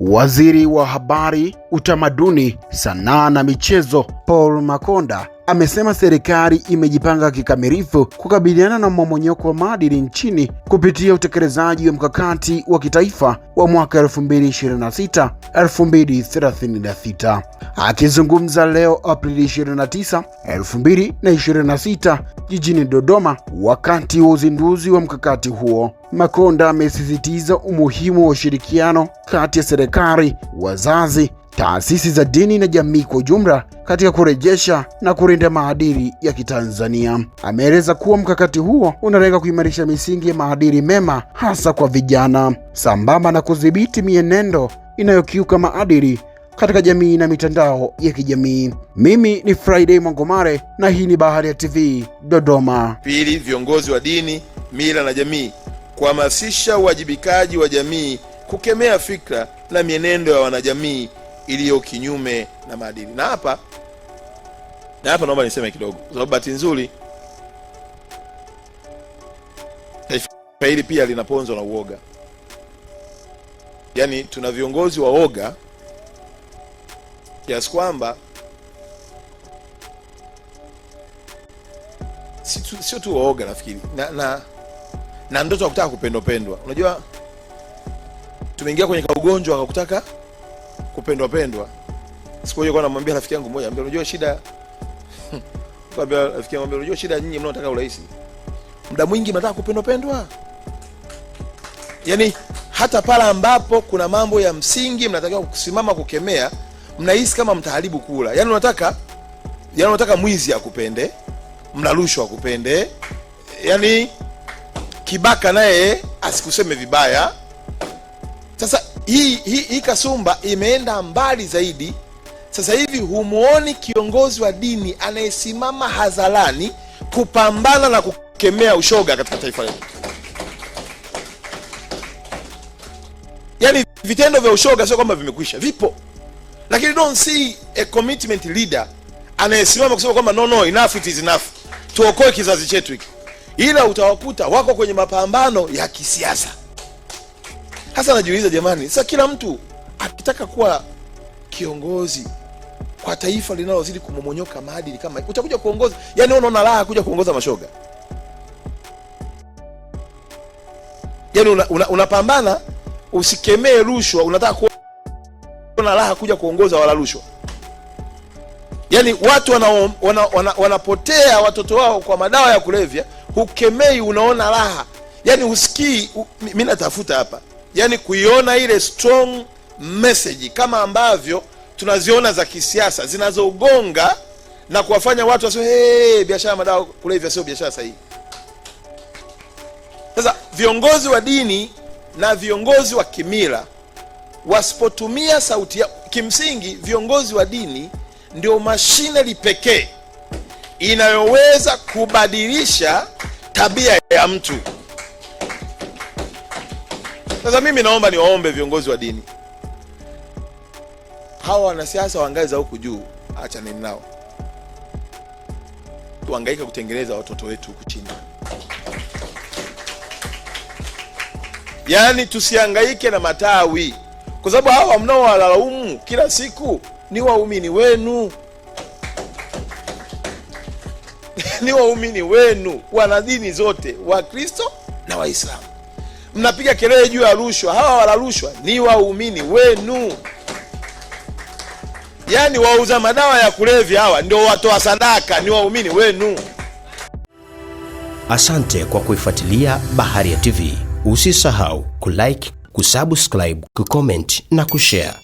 Waziri wa Habari, Utamaduni, Sanaa na Michezo Paul Makonda amesema serikali imejipanga kikamilifu kukabiliana na mmomonyoko wa maadili nchini kupitia utekelezaji wa mkakati wa kitaifa wa mwaka 2026-2036. Akizungumza leo Aprili 29, 2026 jijini Dodoma wakati wa uzinduzi wa mkakati huo, Makonda amesisitiza umuhimu wa ushirikiano kati ya serikali, wazazi, taasisi za dini na jamii kwa ujumla katika kurejesha na kulinda maadili ya Kitanzania. Ameeleza kuwa mkakati huo unalenga kuimarisha misingi ya maadili mema hasa kwa vijana, sambamba na kudhibiti mienendo inayokiuka maadili katika jamii na mitandao ya kijamii. Mimi ni Friday Mongomare na hii ni Baharia TV Dodoma. Pili, viongozi wa dini, mila na jamii kuhamasisha uwajibikaji wa jamii, kukemea fikra na mienendo ya wanajamii iliyo kinyume na maadili. Na hapa naomba niseme kidogo, kwa sababu bahati nzuri taifa hili pia linaponzwa na uoga. Yaani tuna viongozi wa oga kiasi kwamba sio tu waoga, nafikiri na ndoto ya kutaka kupendwa. Unajua tumeingia kwenye ugonjwa wa kutaka kupendwa. Siku hiyo kwa namwambia rafiki yangu mmoja, unajua shida kwambia rafiki yangu, unajua shida nyinyi mnaotaka urahisi, muda mwingi mnataka kupendwa. Yaani hata pala ambapo kuna mambo ya msingi mnatakiwa kusimama kukemea, mnahisi kama mtaharibu kula. Yaani unataka mwizi akupende, mlarushwa akupende, yaani kibaka naye asikuseme vibaya. Sasa hii kasumba imeenda mbali zaidi. Sasa hivi humuoni kiongozi wa dini anayesimama hadharani kupambana na kukemea ushoga katika taifa letu. Yaani vitendo vya ushoga sio kwamba vimekwisha, vipo. Lakini don't see a commitment leader anayesimama kusema kwamba no, enough, it is enough, tuokoe kizazi chetu hiki. Ila utawakuta wako kwenye mapambano ya kisiasa. Hasa najiuliza jamani, sasa kila mtu akitaka kuwa kiongozi kwa taifa linalozidi kumomonyoka maadili kama utakuja kuongoza, yani unaona raha kuja kuongoza mashoga? Yani unapambana usikemee rushwa, unataka kuona raha kuja kuongoza wala rushwa. Yani watu wanapotea watoto wao kwa madawa ya kulevya, hukemei, unaona raha. Yani usikii, mimi natafuta hapa, yani kuiona ile strong message kama ambavyo tunaziona za kisiasa zinazogonga na kuwafanya watu wasio biashara madawa kulevya sio biashara sahihi. Sasa viongozi wa dini na viongozi wa kimila wasipotumia sauti ya kimsingi, viongozi wa dini ndio mashine pekee inayoweza kubadilisha tabia ya mtu. Sasa mimi naomba niwaombe viongozi wa dini, hawa wanasiasa wa ngazi za huku juu, achana nao. Tuhangaika kutengeneza watoto wetu huku chini. Yaani tusihangaike na matawi, kwa sababu hawa mnaowalaumu kila siku ni waumini wenu. Ni waumini wenu, wana dini zote, Wakristo na Waislamu. Mnapiga kelele juu ya rushwa, hawa wala rushwa ni waumini wenu. Yaani wauza madawa ya kulevya hawa ndio watoa sadaka, ni waumini wenu. Asante kwa kuifuatilia Baharia TV. Usisahau kulike, kusubscribe, kucomment na kushare.